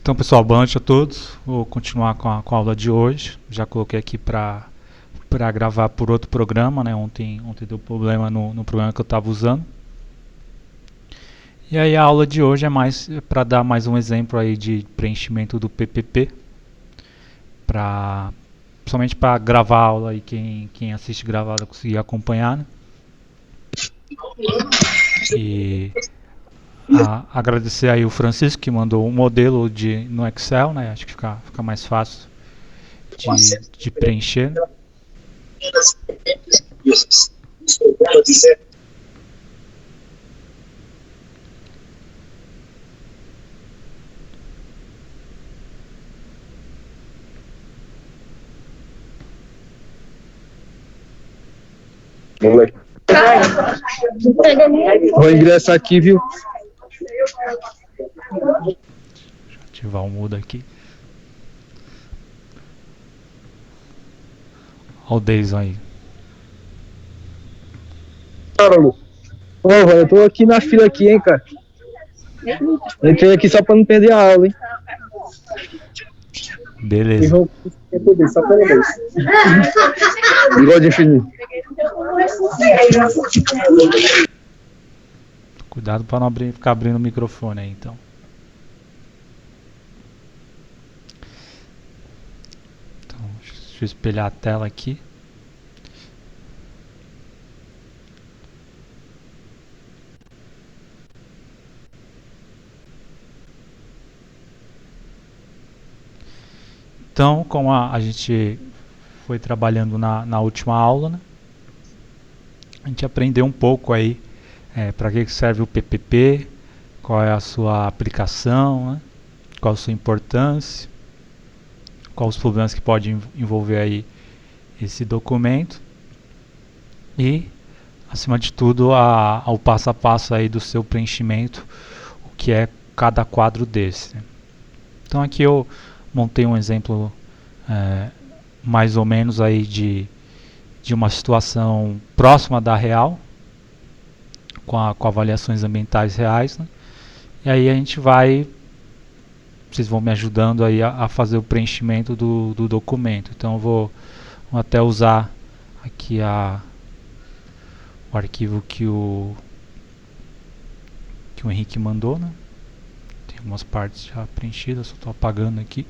Então, pessoal, boa noite a todos. Vou continuar com a aula de hoje. Já coloquei aqui para gravar por outro programa, né? Ontem deu problema no programa que eu estava usando. E aí a aula de hoje é mais para dar mais um exemplo aí de preenchimento do PPP, somente para gravar a aula e quem assiste gravada conseguir acompanhar, né? E agradecer aí o Francisco que mandou um modelo no Excel, né? Acho que fica mais fácil de preencher. Vou ingressar aqui, viu? Deixa eu ativar o mudo aqui. Olha o Deison aí. Caramba. Ô, velho, eu tô aqui na fila aqui, hein, cara. Entrei aqui só pra não perder a aula, hein. Beleza. Só pela vez. Igual de infinito. Cuidado para não ficar abrindo o microfone aí, então. Deixa eu espelhar a tela aqui. Então, como a gente foi trabalhando na última aula, né? A gente aprendeu um pouco aí para que serve o PPP, qual é a sua aplicação, né? Qual a sua importância, quais os problemas que pode envolver aí esse documento e, acima de tudo, ao passo a passo aí do seu preenchimento, o que é cada quadro desse. Então aqui eu montei um exemplo mais ou menos aí de uma situação próxima da real, com avaliações ambientais reais, né? E aí a gente vocês vão me ajudando aí a fazer o preenchimento do documento. Então eu vou até usar aqui o arquivo que o Henrique mandou, né? Tem algumas partes já preenchidas, só estou apagando aqui.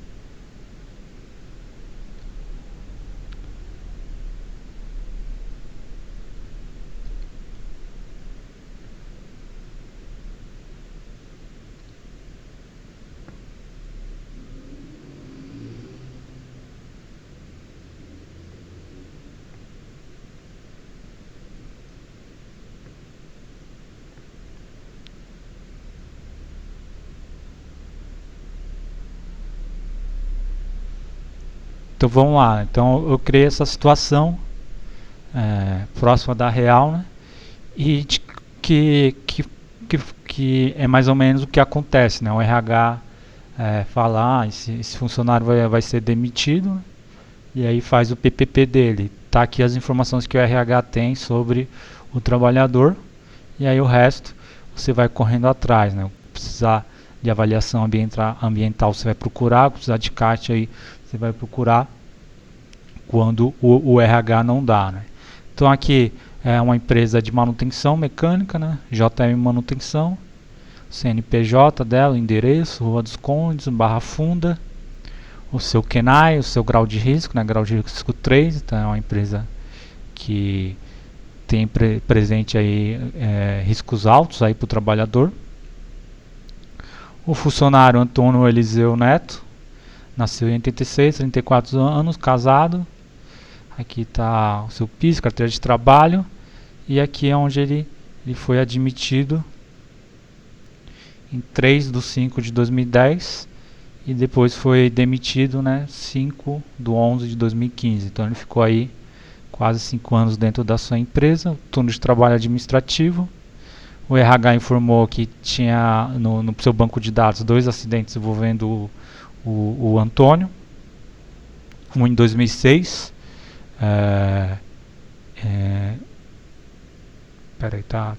Então vamos lá. Então eu criei essa situação próxima da real, né? E que é mais ou menos o que acontece, né? O RH fala, esse funcionário vai ser demitido, né? E aí faz o PPP dele. Tá aqui as informações que o RH tem sobre o trabalhador, e aí o resto você vai correndo atrás, né? Precisar de avaliação ambiental você vai procurar, precisar de CAT aí você vai procurar quando o RH não dá, né? Então aqui é uma empresa de manutenção mecânica, né? JM Manutenção, CNPJ dela, endereço, Rua dos Condes, Barra Funda, o seu KENAI, o seu grau de risco, né? Grau de risco 3, então é uma empresa que tem presente aí riscos altos aí para o trabalhador. O funcionário Antônio Eliseu Neto, nasceu em 86, 34 anos, casado. Aqui está o seu PIS, carteira de trabalho. E aqui é onde ele foi admitido em 3/5/2010 e depois foi demitido, né, 5/11/2015. Então ele ficou aí quase 5 anos dentro da sua empresa, turno de trabalho administrativo. O RH informou que tinha no seu banco de dados 2 acidentes envolvendo o Antônio, um em 2006. Peraí, tá.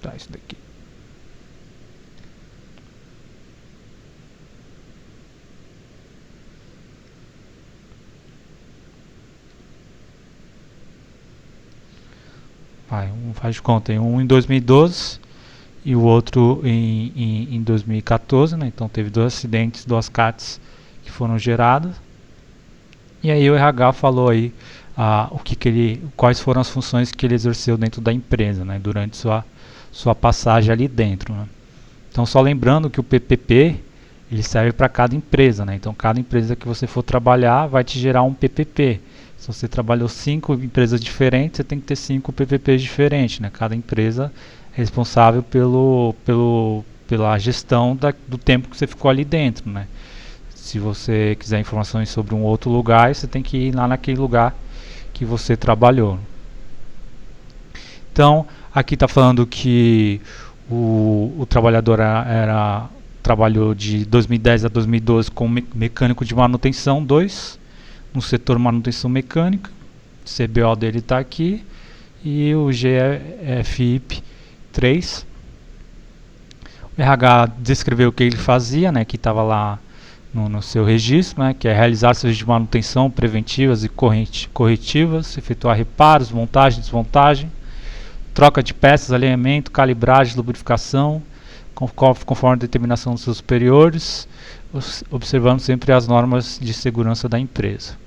Tá, isso daqui. Um faz de conta, um em 2012 e o outro em 2014, né? Então teve dois acidentes, duas CATs que foram geradas. E aí o RH falou aí quais foram as funções que ele exerceu dentro da empresa, né? Durante sua passagem ali dentro, né? Então só lembrando que o PPP ele serve para cada empresa, né? Então cada empresa que você for trabalhar vai te gerar um PPP. Se você trabalhou 5 empresas diferentes, você tem que ter 5 PPPs diferentes, né? Cada empresa é responsável pela gestão do tempo que você ficou ali dentro, né? Se você quiser informações sobre um outro lugar, você tem que ir lá naquele lugar que você trabalhou. Então, aqui está falando que o trabalhador trabalhou de 2010 a 2012 como mecânico de manutenção 2, no setor manutenção mecânica. O CBO dele está aqui e o GFIP 3. O RH descreveu o que ele fazia, né, que estava lá no seu registro, né, que é realizar serviços de manutenção preventivas e corretivas, efetuar reparos, montagem, desmontagem, troca de peças, alinhamento, calibragem, lubrificação, conforme a determinação dos seus superiores, observando sempre as normas de segurança da empresa.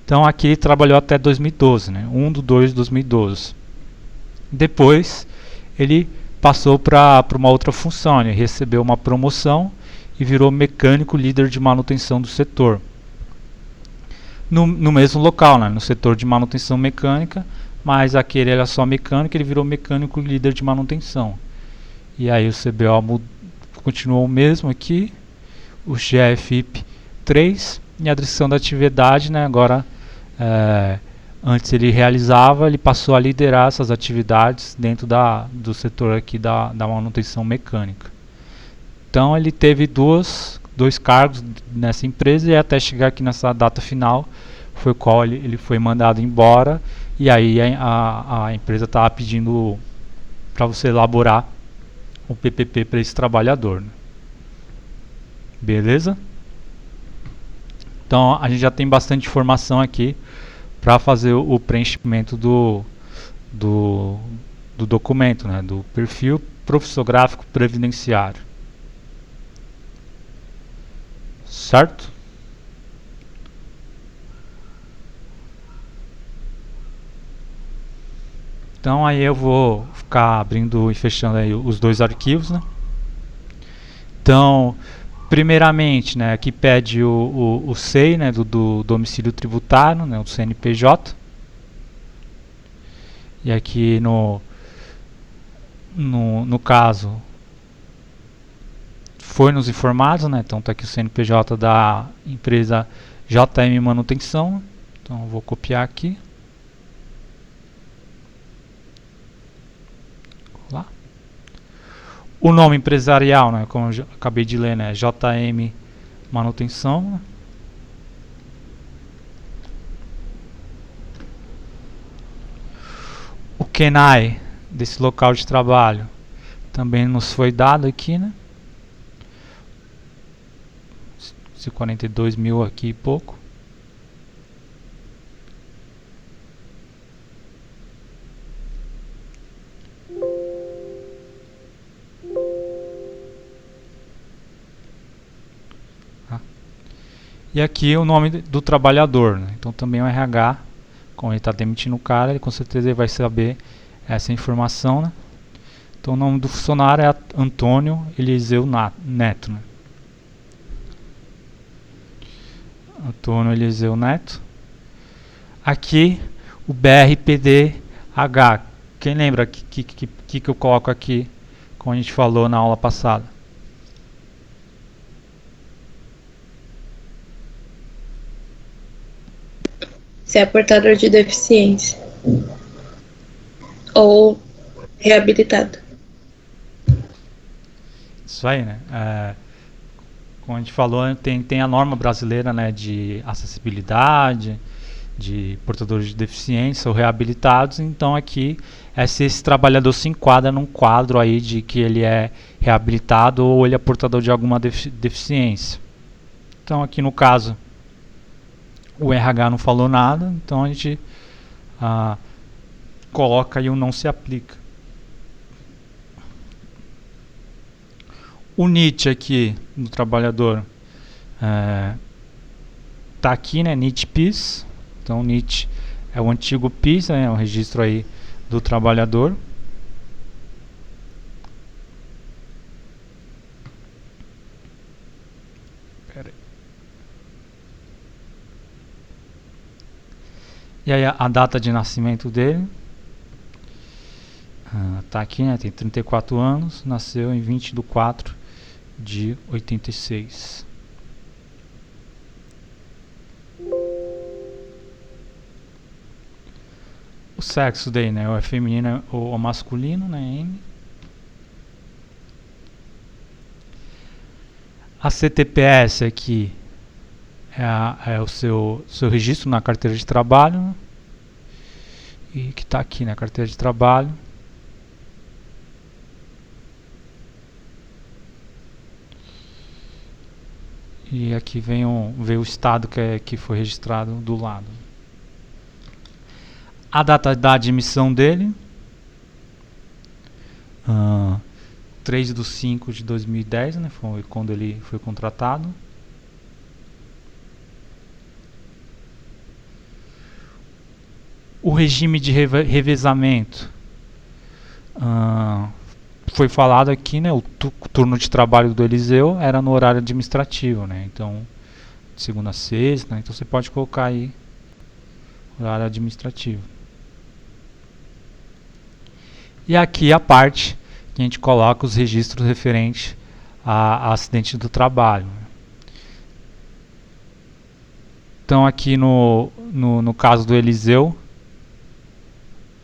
Então aqui ele trabalhou até 2012, né, 1/2 de 2012. Depois ele passou para uma outra função, ele recebeu uma promoção e virou mecânico líder de manutenção do setor. No mesmo local, né, no setor de manutenção mecânica, mas aquele era só mecânico, ele virou mecânico líder de manutenção. E aí o CBO continuou o mesmo aqui, o GFIP 3 e a descrição da atividade, né, agora antes ele passou a liderar essas atividades dentro do setor aqui da manutenção mecânica. Então ele teve dois cargos nessa empresa e até chegar aqui nessa data final foi qual ele foi mandado embora, e aí a empresa estava pedindo para você elaborar um PPP para esse trabalhador, né? Beleza? Então a gente já tem bastante informação aqui para fazer o preenchimento do documento, né, do perfil profissográfico previdenciário. Certo? Então aí eu vou ficar abrindo e fechando aí os dois arquivos, né? Então, primeiramente, né, aqui pede o SEI, né, do domicílio tributário, né, o CNPJ. E aqui no caso foi nos informados, né? Então tá aqui o CNPJ da empresa JM Manutenção. Então eu vou copiar aqui. Lá. O nome empresarial, né, como eu acabei de ler, né, JM Manutenção. O KENAI desse local de trabalho também nos foi dado aqui, né? 42 mil aqui e pouco. E aqui o nome do trabalhador, né? Então também o RH, como ele está demitindo o cara, ele com certeza ele vai saber essa informação, né? Então o nome do funcionário é Antônio Eliseu Neto, né? Antônio Eliseu Neto. Aqui o BRPDH. Quem lembra que eu coloco aqui, como a gente falou na aula passada? Se é portador de deficiência ou reabilitado. Isso aí, né? Como a gente falou, tem a norma brasileira, né, de acessibilidade, de portadores de deficiência ou reabilitados. Então aqui é se esse trabalhador se enquadra num quadro aí de que ele é reabilitado ou ele é portador de alguma deficiência. Então aqui no caso o RH não falou nada, então a gente coloca aí o não se aplica. O NIT aqui no trabalhador tá aqui, né, NIT PIS. Então o NIT é o antigo PIS, né, é o registro aí do trabalhador. E aí a data de nascimento dele tá aqui, né, tem 34 anos, nasceu em 20/4/86. O sexo dele, né, ou é feminino ou masculino, né, M. A CTPS aqui é o seu registro na carteira de trabalho, né, e que está aqui na carteira de trabalho. E aqui vem o estado que foi registrado do lado. A data da admissão dele, 3/5/2010, né, foi quando ele foi contratado. O regime de revezamento foi falado aqui, né, o turno de trabalho do Eliseu era no horário administrativo, né, então de segunda a sexta, né, então você pode colocar aí horário administrativo. E aqui a parte que a gente coloca os registros referentes a acidente do trabalho. Então aqui no caso do Eliseu,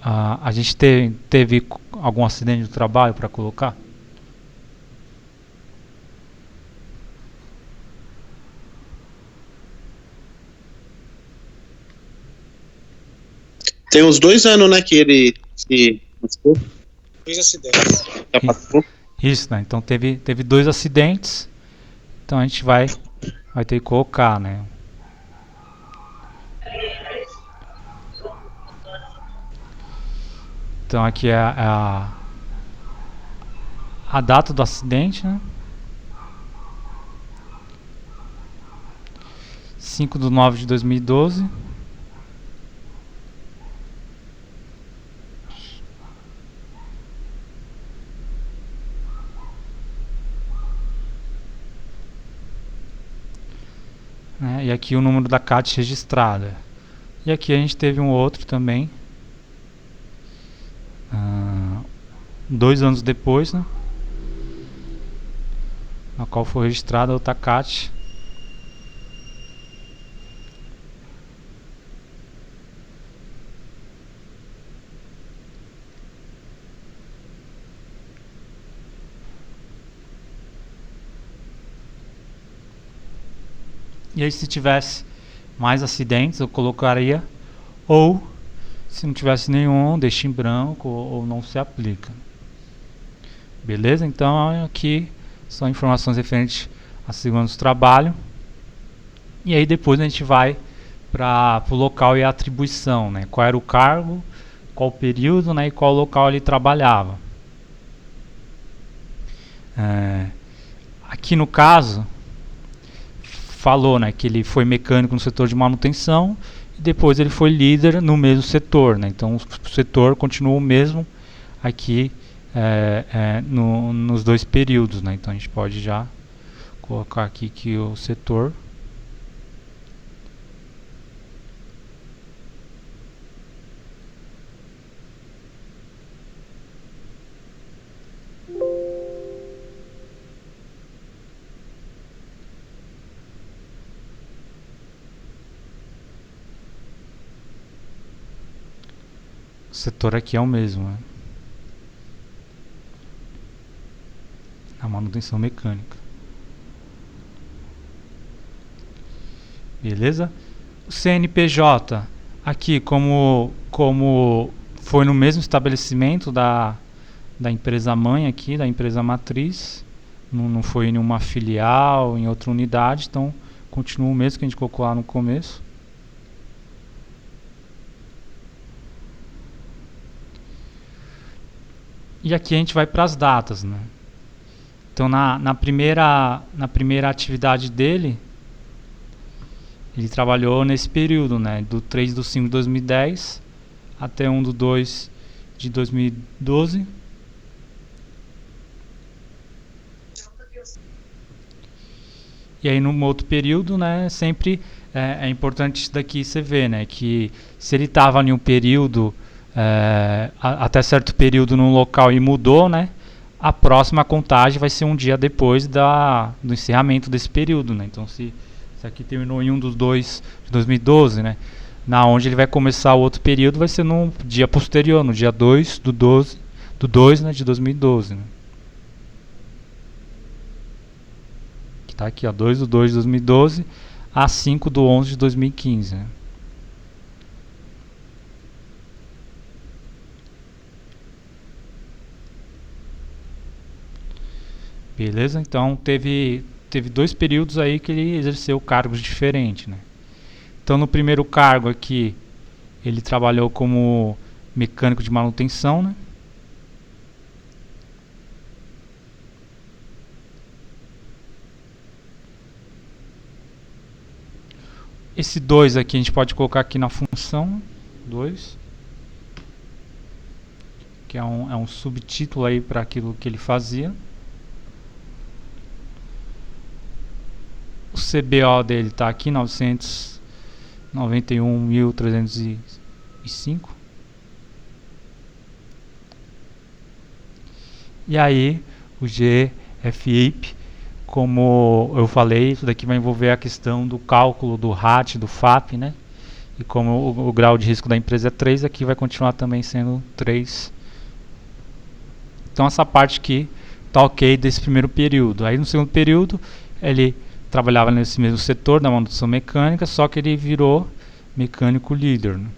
a gente teve algum acidente do trabalho para colocar? Tem uns 2 anos, né, que ele se... 2 acidentes. Isso, né? Então teve 2 acidentes. Então a gente vai ter que colocar, né? Então aqui é a data do acidente, né? 5/9/2012. E aqui o número da CAT registrada. E aqui a gente teve um outro também, 2 anos depois, né, na qual foi registrada outra CAT. E aí se tivesse mais acidentes eu colocaria, ou se não tivesse nenhum, deixa em branco ou não se aplica. Beleza? Então aqui são informações referentes a segundos de trabalho. E aí depois a gente vai para o local e a atribuição, né? Qual era o cargo, qual o período, né? E qual local ele trabalhava. Aqui no caso falou, né, que ele foi mecânico no setor de manutenção e depois ele foi líder no mesmo setor, né? Então o setor continua o mesmo aqui nos 2 períodos, né? Então a gente pode já colocar aqui que o setor aqui é o mesmo, né? A manutenção mecânica. Beleza? O CNPJ aqui, como foi no mesmo estabelecimento da empresa mãe aqui, da empresa matriz, não foi em nenhuma filial, em outra unidade, então continua o mesmo que a gente colocou lá no começo. E aqui a gente vai para as datas, né? Então na primeira atividade dele, ele trabalhou nesse período, né? Do 3/5 de 2010 até 1/2 de 2012. E aí num outro período, né? Sempre é importante isso daqui você ver, né? Que se ele estava em um período até certo período num local e mudou, né? A próxima contagem vai ser um dia depois do encerramento desse período, né? Então se aqui terminou em 1/2 de 2012, né? Na onde ele vai começar o outro período vai ser no dia posterior, no dia 2/2, né, de 2012, né? Que tá aqui, ó, 2/2 de 2012 a 5/11 de 2015, né? Beleza? Então teve 2 períodos aí que ele exerceu cargos diferentes, né? Então no primeiro cargo aqui ele trabalhou como mecânico de manutenção, né? Esse 2 aqui a gente pode colocar aqui na função 2, que é um subtítulo aí para aquilo que ele fazia. O CBO dele está aqui, 991.305. E aí, o GFIP, como eu falei, isso daqui vai envolver a questão do cálculo do RAT, do FAP, né? E como o grau de risco da empresa é 3, aqui vai continuar também sendo 3. Então essa parte aqui tá ok desse primeiro período. Aí no segundo período, ele trabalhava nesse mesmo setor da manutenção mecânica, só que ele virou mecânico líder, né?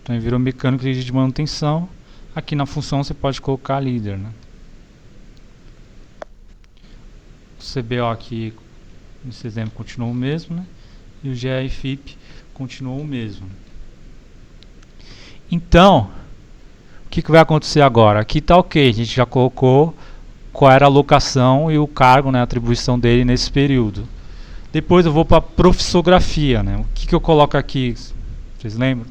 Então ele virou mecânico líder de manutenção. Aqui na função você pode colocar líder, né? O CBO aqui nesse exemplo continuou o mesmo, né? E o GFIP continuou o mesmo. Então, o que vai acontecer agora? Aqui está ok, a gente já colocou qual era a alocação e o cargo, né, a atribuição dele nesse período. Depois eu vou para a profissografia, né? O que eu coloco aqui? Vocês lembram?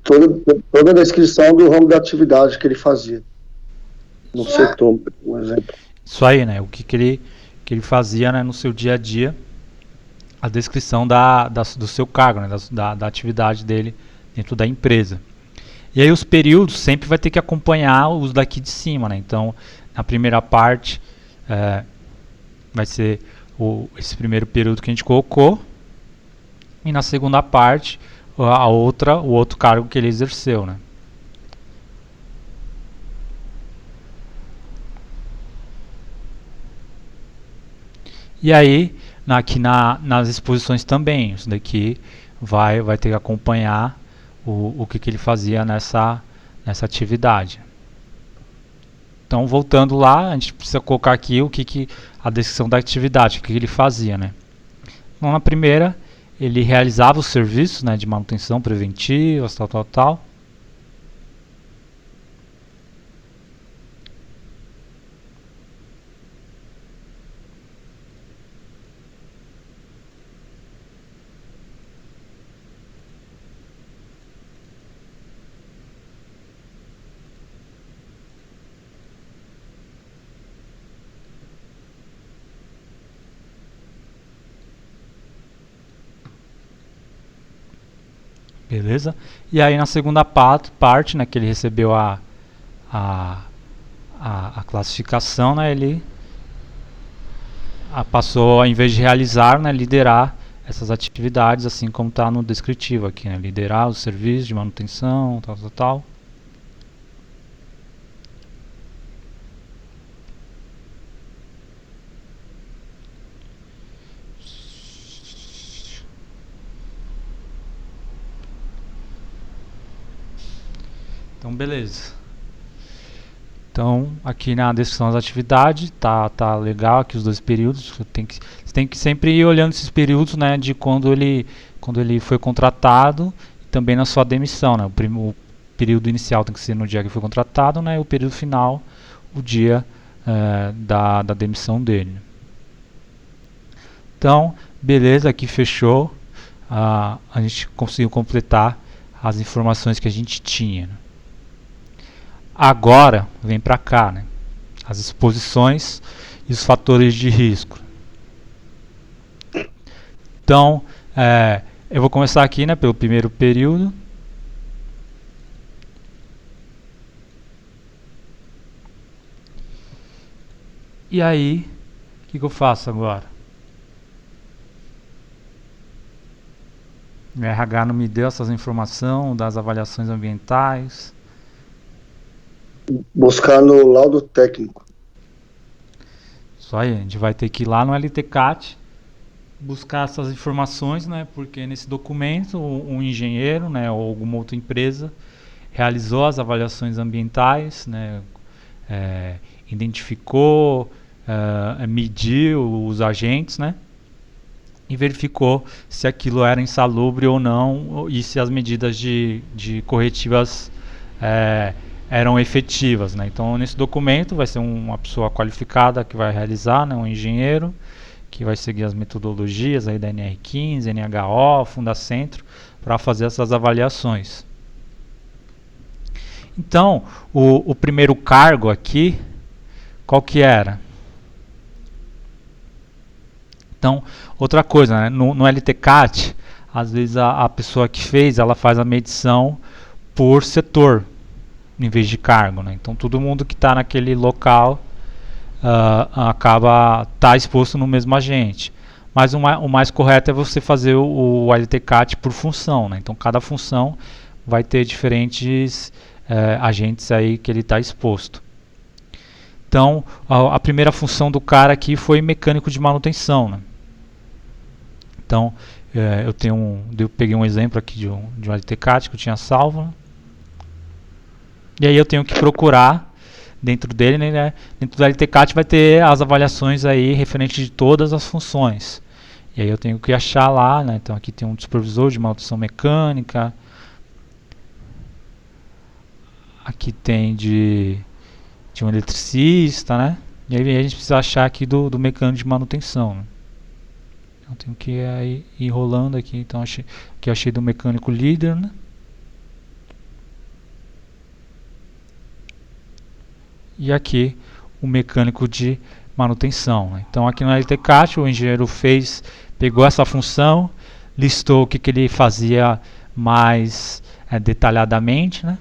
Toda a descrição do ramo da atividade que ele fazia no setor, por exemplo. Isso aí, né? O que ele fazia, né, no seu dia a dia, a descrição do seu cargo, né, da atividade dele dentro da empresa. E aí os períodos sempre vai ter que acompanhar os daqui de cima, né? Então, na primeira parte vai ser esse primeiro período que a gente colocou, e na segunda parte o outro cargo que ele exerceu, né? E aí, aqui nas exposições também, isso daqui vai ter que acompanhar o que ele fazia nessa atividade. Então, voltando lá, a gente precisa colocar aqui a descrição da atividade, o que ele fazia, né? Então, na primeira, ele realizava os serviços, né, de manutenção preventiva, tal. Beleza? E aí na segunda parte, né, que ele recebeu a classificação, né, ele passou, ao invés de realizar, né, liderar essas atividades, assim como está no descritivo aqui, né, liderar os serviços de manutenção, tal, tal, tal. Então, beleza. Então, aqui na descrição das atividades, tá legal aqui os dois períodos. Você tem que sempre ir olhando esses períodos, né, de quando ele foi contratado e também na sua demissão, né. O período inicial tem que ser no dia que foi contratado, né, e o período final, o dia da demissão dele. Então, beleza, aqui fechou. A gente conseguiu completar as informações que a gente tinha, né. Agora, vem para cá, né? As exposições e os fatores de risco. Então, eu vou começar aqui, né, pelo primeiro período. E aí, o que eu faço agora? O RH não me deu essas informações das avaliações ambientais. Buscar no laudo técnico. Isso aí, a gente vai ter que ir lá no LTCAT buscar essas informações, né? Porque nesse documento um engenheiro, né, ou alguma outra empresa realizou as avaliações ambientais, né, identificou, mediu os agentes, né, e verificou se aquilo era insalubre ou não e se as medidas de corretivas eram efetivas, né? Então, nesse documento vai ser uma pessoa qualificada que vai realizar, né, um engenheiro que vai seguir as metodologias aí da NR15, NHO, Fundacentro, para fazer essas avaliações. Então, o primeiro cargo aqui, qual que era? Então, outra coisa, né, no LTCAT, às vezes a pessoa que fez, ela faz a medição por setor, em vez de cargo, né? Então todo mundo que está naquele local acaba exposto no mesmo agente. Mas o mais correto é você fazer o LTCAT por função, né? Então cada função vai ter diferentes agentes aí que ele está exposto. Então a primeira função do cara aqui foi mecânico de manutenção, né? Então eu peguei um exemplo aqui de um LTCAT que eu tinha salvo, né? E aí eu tenho que procurar dentro dele, né? Dentro do LTCAT vai ter as avaliações aí referentes de todas as funções. E aí eu tenho que achar lá, né? Então aqui tem um supervisor de manutenção mecânica. Aqui tem de um eletricista, né? E aí a gente precisa achar aqui do mecânico de manutenção, né? Então tenho que ir rolando aqui. Então aqui eu achei do mecânico líder, né? E aqui o mecânico de manutenção, né? Então aqui no LTCAT o engenheiro pegou essa função, listou o que ele fazia mais detalhadamente, né?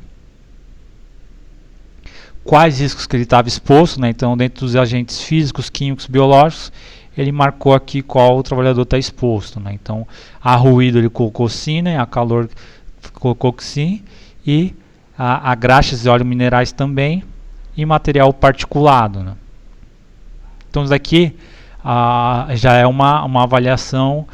Quais riscos que ele estava exposto, né? Então dentro dos agentes físicos, químicos, biológicos, ele marcou aqui qual o trabalhador está exposto, né? Então a ruído ele colocou sim, né? A calor colocou que sim, e a graxas e óleos minerais também, e material particulado, né? Então isso daqui já é uma avaliação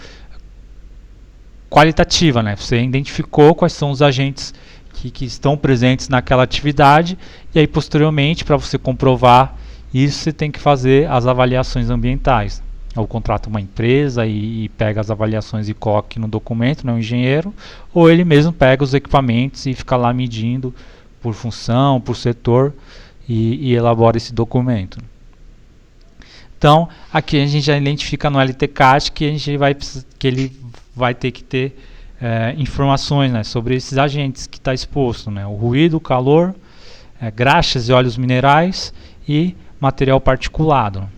qualitativa, né? Você identificou quais são os agentes que estão presentes naquela atividade, e aí posteriormente, para você comprovar isso, você tem que fazer as avaliações ambientais. Ou contrata uma empresa e pega as avaliações e coloca aqui no documento, né, um engenheiro, ou ele mesmo pega os equipamentos e fica lá medindo por função, por setor, e elabora esse documento. Então, aqui a gente já identifica no LTCAT que ele vai ter que ter informações, né, sobre esses agentes que está exposto, né, o ruído, o calor, graxas e óleos minerais e material particulado.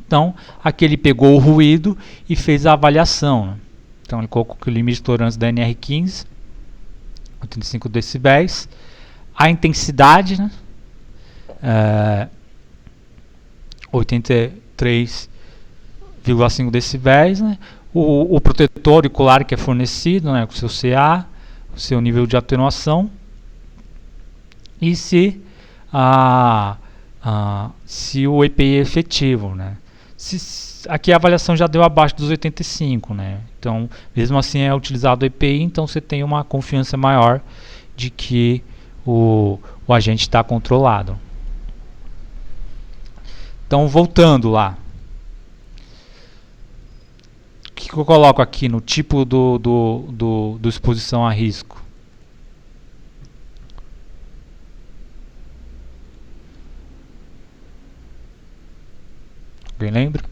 Então, aqui ele pegou o ruído e fez a avaliação, né? Então ele colocou que o limite de tolerância da NR15, 85 decibéis, a intensidade, né, 83,5 decibéis, né? O protetor auricular que é fornecido, né, com o seu CA, o seu nível de atenuação, e se o EPI é efetivo, né? Aqui a avaliação já deu abaixo dos 85, né? Então, mesmo assim é utilizado o EPI, então você tem uma confiança maior de que o agente está controlado. Então, voltando lá. O que eu coloco aqui no tipo do exposição a risco? Alguém lembra?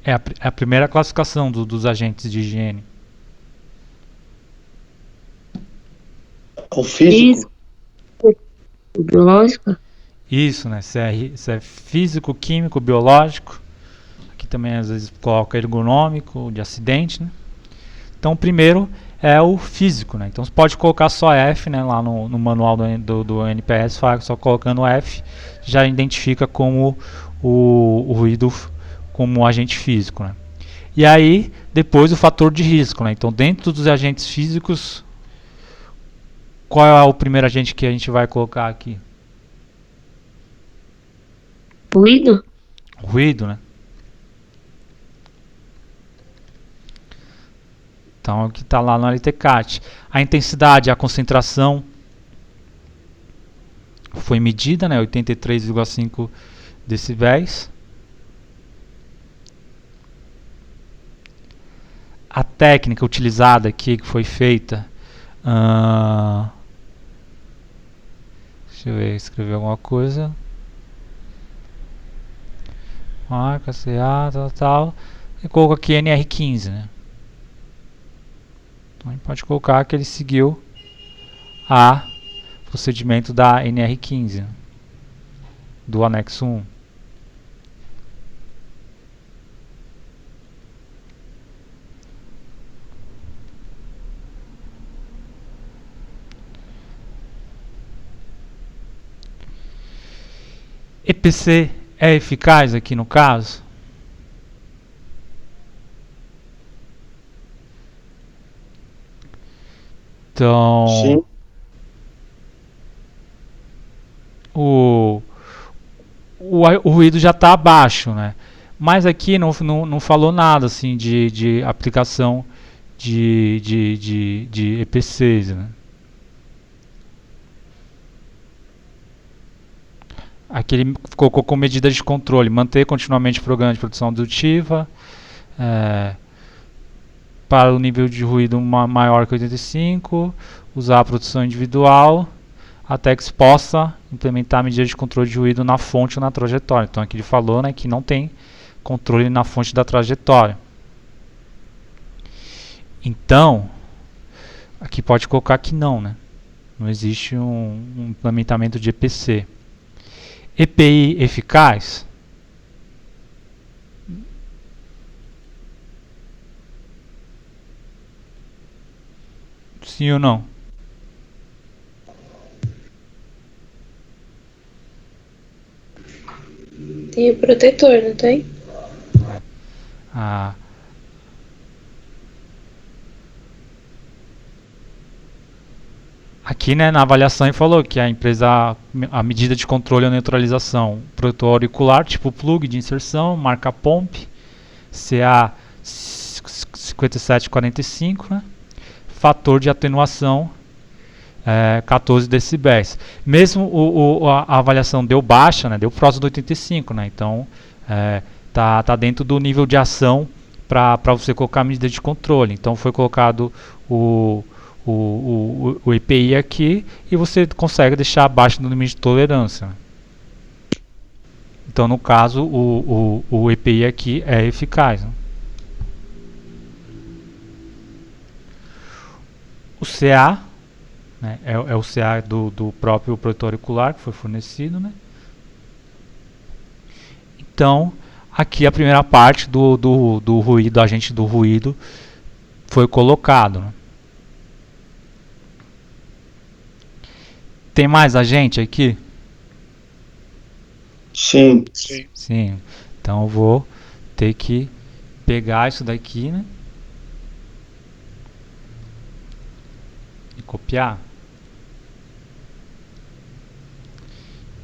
É a primeira classificação dos agentes de higiene. O físico. Biológico? Isso, né? Se é físico, químico, biológico. Aqui também às vezes coloca ergonômico, de acidente, né? Então o primeiro é o físico, né? Então você pode colocar só F, né? Lá no manual do NPS, só colocando F, já identifica como o ruído como agente físico, né? E aí, depois o fator de risco, né? Então dentro dos agentes físicos, qual é o primeiro agente que a gente vai colocar aqui? Ruído? Ruído, né? Então, é o que está lá no LTCAT. A intensidade, a concentração foi medida, né? 83,5 decibéis. A técnica utilizada aqui, que foi feita... deixa eu ver, escrever alguma coisa. Marca, CA, tal. E coloco aqui NR15, né? Então a gente pode colocar que ele seguiu o procedimento da NR15, né? Do anexo 1. EPC é eficaz aqui no caso? Então, Sim. o ruído já está abaixo, né? Mas aqui não falou nada assim de aplicação de EPCs, né? Aqui ele colocou como medida de controle: manter continuamente o programa de produção adutiva para o nível de ruído maior que 85, usar a produção individual até que se possa implementar a medida de controle de ruído na fonte ou na trajetória. Então aqui ele falou, né, que não tem controle na fonte da trajetória. Então, aqui pode colocar que não, né? Não existe um implementamento de EPC. EPI eficaz? Sim ou não? Tem o protetor, não tem? Aqui, né, na avaliação ele falou que a empresa, a medida de controle ou neutralização, protetor auricular, tipo plug de inserção, marca POMP, CA 5745, né? Fator de atenuação 14 decibéis. Mesmo a avaliação deu baixa, né, deu próximo do 85, né? Então tá dentro do nível de ação para você colocar a medida de controle. Então foi colocado o EPI aqui e você consegue deixar abaixo do limite de tolerância. Então no caso o EPI aqui é eficaz, né? O CA, né, é o CA do próprio protetor auricular que foi fornecido, né? Então aqui a primeira parte do ruído, agente do ruído, foi colocado, né? Tem mais agente aqui? Sim. Sim. Sim. Então eu vou ter que pegar isso daqui, né? E copiar.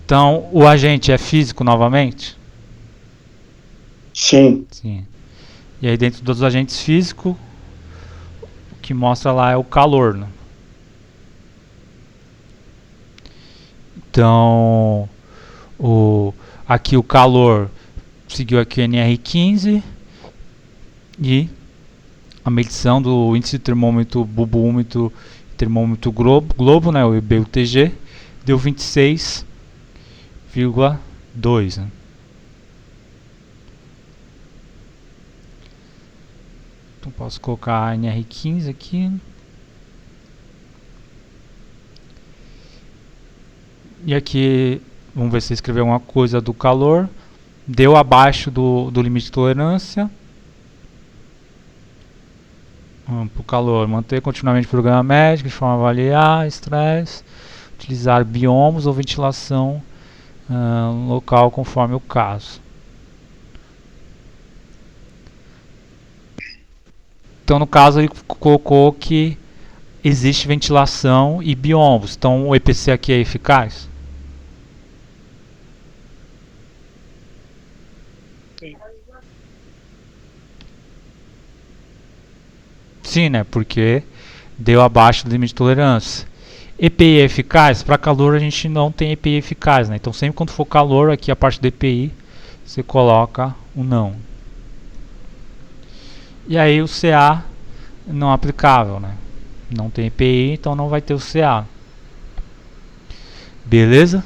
Então o agente é físico novamente? Sim. Sim. E aí dentro dos agentes físicos, o que mostra lá é o calor, né? Então, aqui o calor seguiu aqui o NR15 e a medição do índice de termômetro bulbômetro e termômetro globo, né, o IBUTG, deu 26,2. Né? Então posso colocar NR15 aqui. E aqui, vamos ver se escreveu alguma coisa do calor. Deu abaixo do limite de tolerância. Para o calor, manter continuamente o programa médico de forma a avaliar estresse, utilizar biomos ou ventilação local conforme o caso. Então, no caso, ele colocou que existe ventilação e biomos. Então, o EPC aqui é eficaz? Sim. Sim, né? Porque deu abaixo do limite de tolerância. EPI é eficaz? Para calor a gente não tem EPI eficaz, né? Então sempre quando for calor, aqui a parte do EPI, você coloca o não. E aí o CA não aplicável, né? Não tem EPI, então não vai ter o CA. Beleza?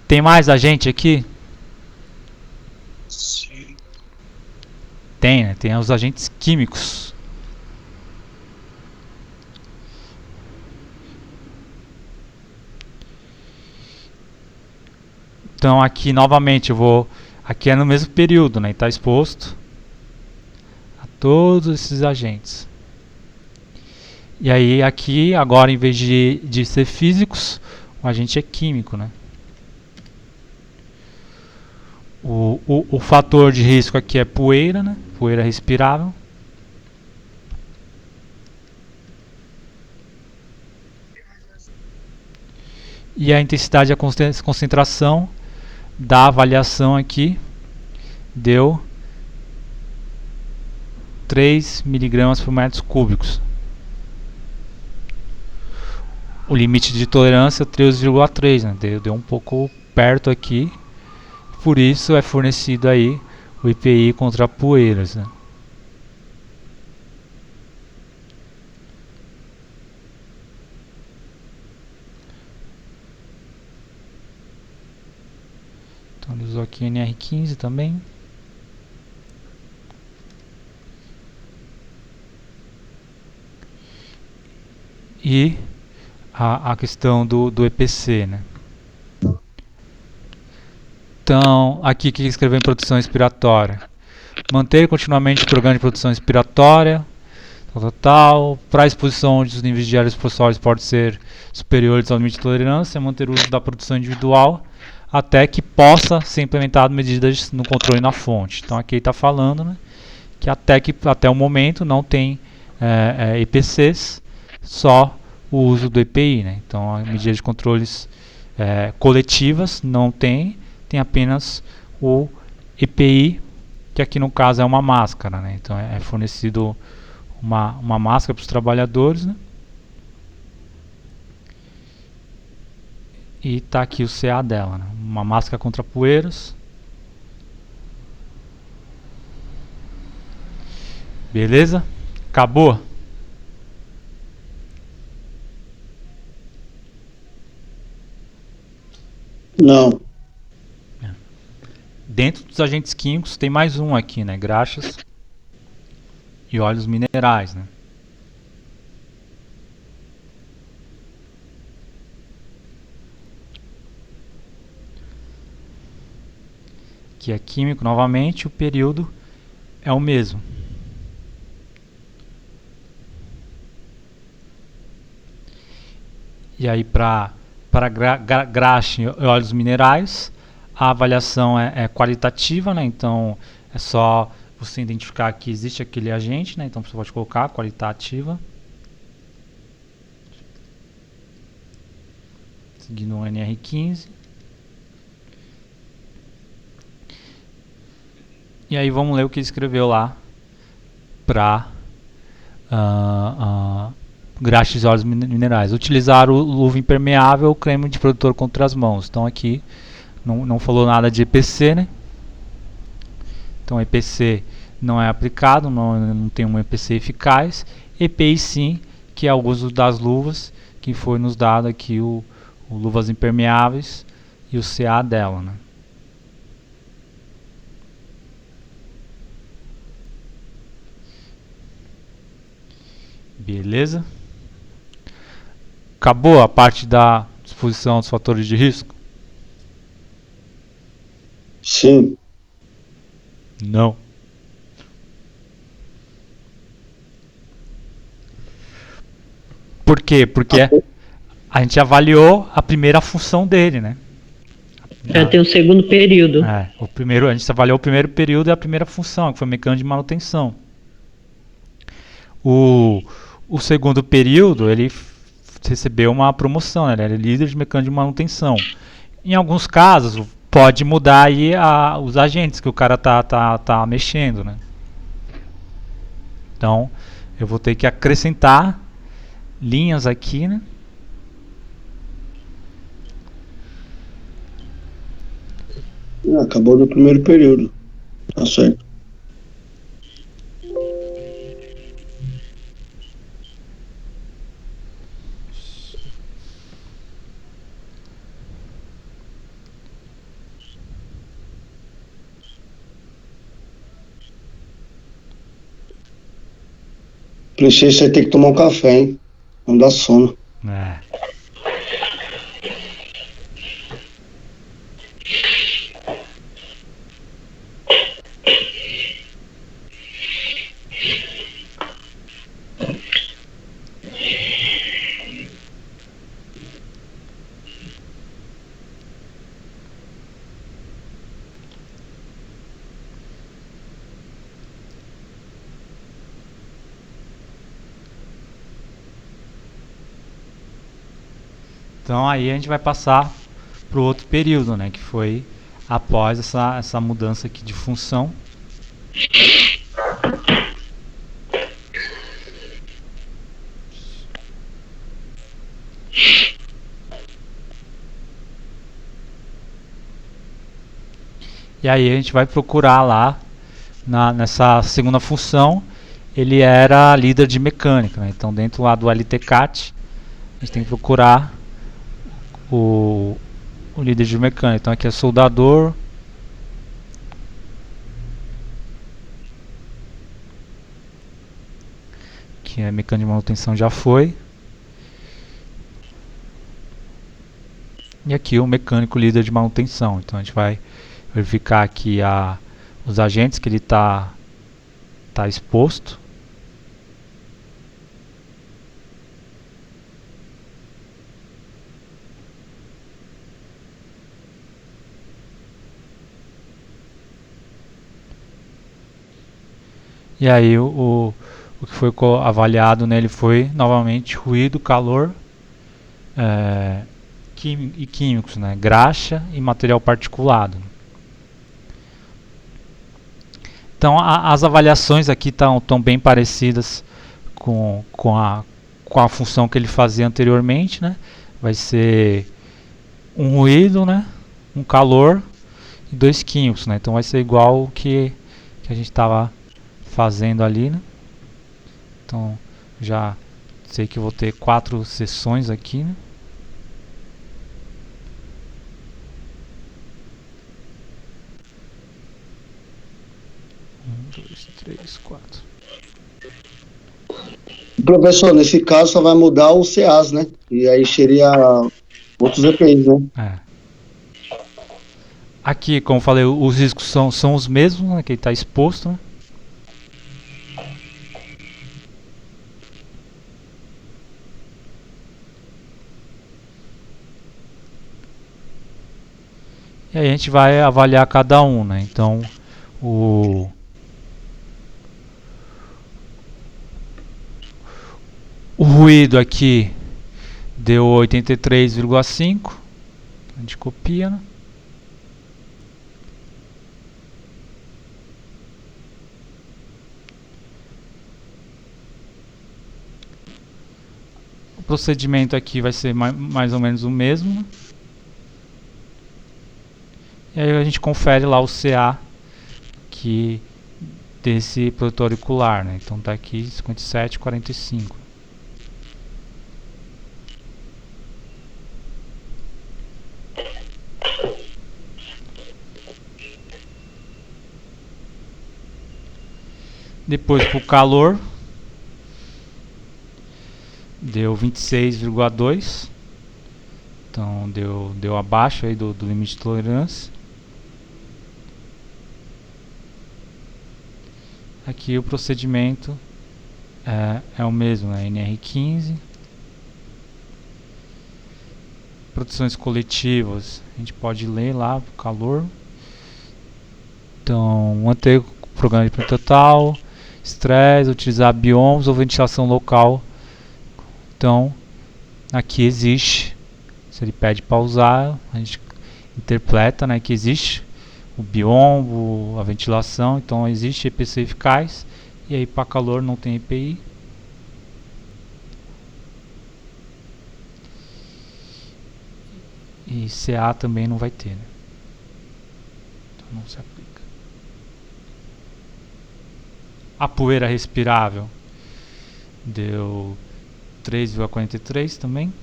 Tem mais agente aqui? Sim. Tem, né? Tem os agentes químicos. Então aqui novamente eu vou... Aqui é no mesmo período, né? Está exposto a todos esses agentes. E aí aqui, agora em vez de ser físicos, o agente é químico, né? O fator de risco aqui é poeira, né? Poeira respirável. E a intensidade e a concentração da avaliação aqui deu 3 mg por metros cúbicos. O limite de tolerância é 3,3, né? Deu um pouco perto aqui. Por isso é fornecido aí o IPI contra poeiras, né? Então ele usou aqui NR15 também. E a questão do EPC, né? Então, aqui que escreveu em produção expiratória. Manter continuamente o programa de produção expiratória. Tal. Para a exposição onde os níveis de diários expulsórios podem ser superiores ao limite de tolerância, manter o uso da produção individual até que possa ser implementado medidas no controle na fonte. Então aqui está falando, né, que até o momento não tem EPCs, só o uso do EPI. Né? Então a medida de controles coletivas não tem apenas o EPI, que aqui no caso é uma máscara. Né? Então é fornecido uma máscara para os trabalhadores, né? E tá aqui o CA dela, né? Uma máscara contra poeiras. Beleza? Acabou? Não. Dentro dos agentes químicos tem mais um aqui, né? Graxas e óleos minerais, né? Que é químico novamente, o período é o mesmo. E aí para graxa e óleos minerais, a avaliação é qualitativa, né? Então é só você identificar que existe aquele agente, né? Então você pode colocar qualitativa. Seguindo o NR15. E aí vamos ler o que ele escreveu lá para graxas e óleos minerais. Utilizar o luva impermeável ou creme de protetor contra as mãos. Então aqui não falou nada de EPC, né? Então EPC não é aplicado, não tem um EPC eficaz. EPI sim, que é o uso das luvas, que foi nos dado aqui o luvas impermeáveis e o CA dela, né? Beleza? Acabou a parte da exposição dos fatores de risco? Sim. Não. Por quê? Porque a gente avaliou a primeira função dele, né? Já tem o segundo período. A gente avaliou o primeiro período e a primeira função, que foi mecânico de manutenção. O segundo período, ele recebeu uma promoção, né? Ele era líder de mecânico de manutenção. Em alguns casos, pode mudar aí os agentes que o cara tá mexendo, né? Então, eu vou ter que acrescentar linhas aqui, né? Acabou no primeiro período. Tá certo. Princesa, você tem que tomar um café, hein? Não dá sono. É. Então aí a gente vai passar para o outro período, né, que foi após essa mudança aqui de função. E aí a gente vai procurar lá, nessa segunda função, ele era líder de mecânica, né? Então dentro lá do LTCAT, a gente tem que procurar o líder de mecânica. Então aqui é soldador, que é mecânico de manutenção, já foi. E aqui o mecânico líder de manutenção. Então a gente vai verificar aqui os agentes que ele tá exposto. E aí o que foi avaliado nele foi novamente ruído, calor e químicos, né? Graxa e material particulado. Então as avaliações aqui estão bem parecidas com a função que ele fazia anteriormente, né? Vai ser um ruído, né? Um calor e 2 químicos, né? Então vai ser igual o que a gente estava fazendo ali, né? Então já sei que vou ter 4 sessões aqui, né? Um, dois, três, 4. Professor, nesse caso só vai mudar o CAs, né? E aí seria outros EPIs, né? Aqui, como eu falei, os riscos são os mesmos, né, que ele está exposto, né? E E aí a gente vai avaliar cada um, né? Então, o ruído aqui deu 83,5. A gente copia, né? O procedimento aqui vai ser mais ou menos o mesmo, né? E aí a gente confere lá o CA que desse produtor auricular, né? Então tá aqui 57,45. Depois pro calor deu 26,2. Então deu abaixo aí do limite de tolerância. Aqui o procedimento é o mesmo, né? NR15. Produções coletivas, a gente pode ler lá o calor. Então, manter o programa de pressão total, estresse, utilizar biomas ou ventilação local. Então, aqui existe. Se ele pede para usar, a gente interpreta, né, que existe o biombo, a ventilação. Então, existe EPC eficaz. E aí, para calor, não tem EPI. E CA também não vai ter, né? Então não se aplica. A poeira respirável deu 3,43 também.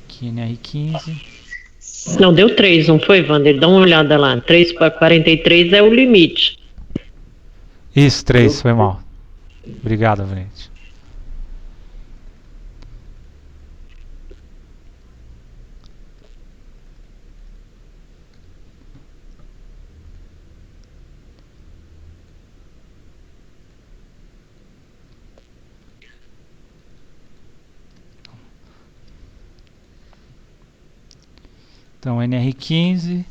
Aqui NR15. Não, deu 3, não foi, Wander? Dá uma olhada lá. 3,43 é o limite. Isso, 3, foi mal. Obrigado, Valente. Então, NR15,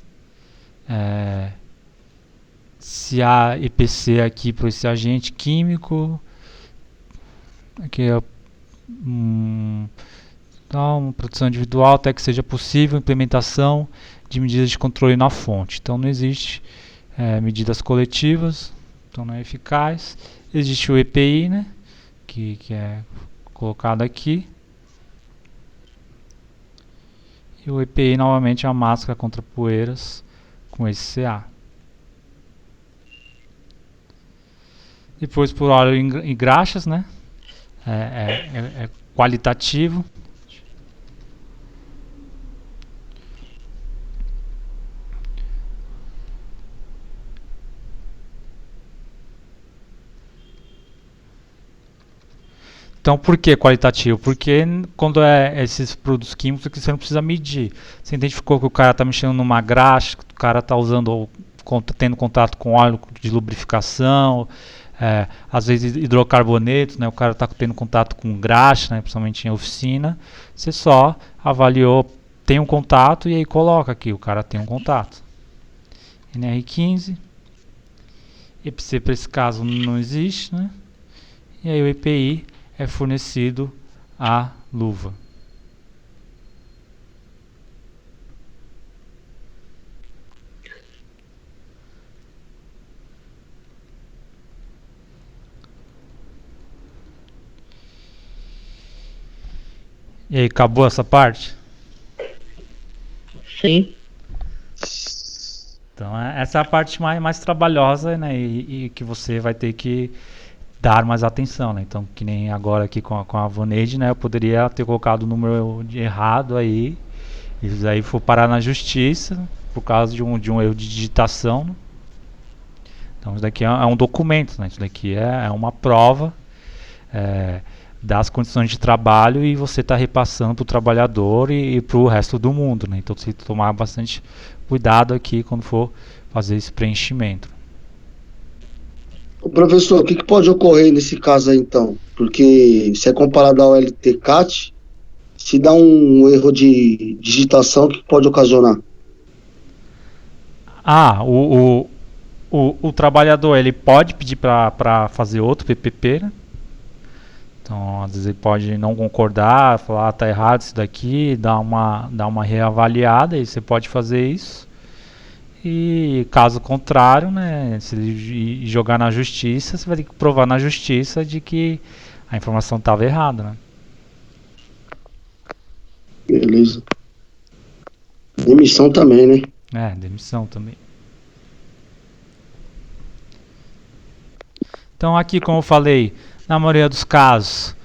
se há EPC aqui para esse agente químico, aqui é uma produção individual até que seja possível implementação de medidas de controle na fonte. Então, não existe medidas coletivas, então não é eficaz. Existe o EPI, né, que é colocado aqui. E o EPI novamente é a máscara contra poeiras com esse CA. Depois por óleo e graxas, né? É qualitativo. Então, por que qualitativo? Porque quando esses produtos químicos que você não precisa medir. Você identificou que o cara está mexendo numa graxa, que o cara está usando, tendo contato com óleo de lubrificação, às vezes hidrocarbonetos, né? O cara está tendo contato com graxa, né? Principalmente em oficina. Você só avaliou, tem um contato e aí coloca aqui, o cara tem um contato. NR15. EPC para esse caso não existe, né? E aí o EPI é fornecido à luva. E aí, acabou essa parte? Sim. Então, essa é a parte mais trabalhosa, né, e que você vai ter que dar mais atenção, né? Então, que nem agora aqui com a Voneide, né? Eu poderia ter colocado o número errado aí, isso aí for parar na justiça por causa de um erro de digitação, né? Então, isso daqui é um documento, né? Isso daqui é uma prova das condições de trabalho e você está repassando para o trabalhador e para o resto do mundo, né? Então, você tem que tomar bastante cuidado aqui quando for fazer esse preenchimento. Professor, o que pode ocorrer nesse caso aí então? Porque se é comparado ao LTCAT, Se dá um erro de digitação, que pode ocasionar? O trabalhador ele pode pedir para fazer outro PPP, né? Então, às vezes ele pode não concordar, falar, tá errado isso daqui, dar uma reavaliada, e você pode fazer isso. E caso contrário, né, se ele jogar na justiça, você vai ter que provar na justiça de que a informação estava errada, né? Beleza. Demissão também, né? Demissão também. Então aqui, como eu falei, na maioria dos casos,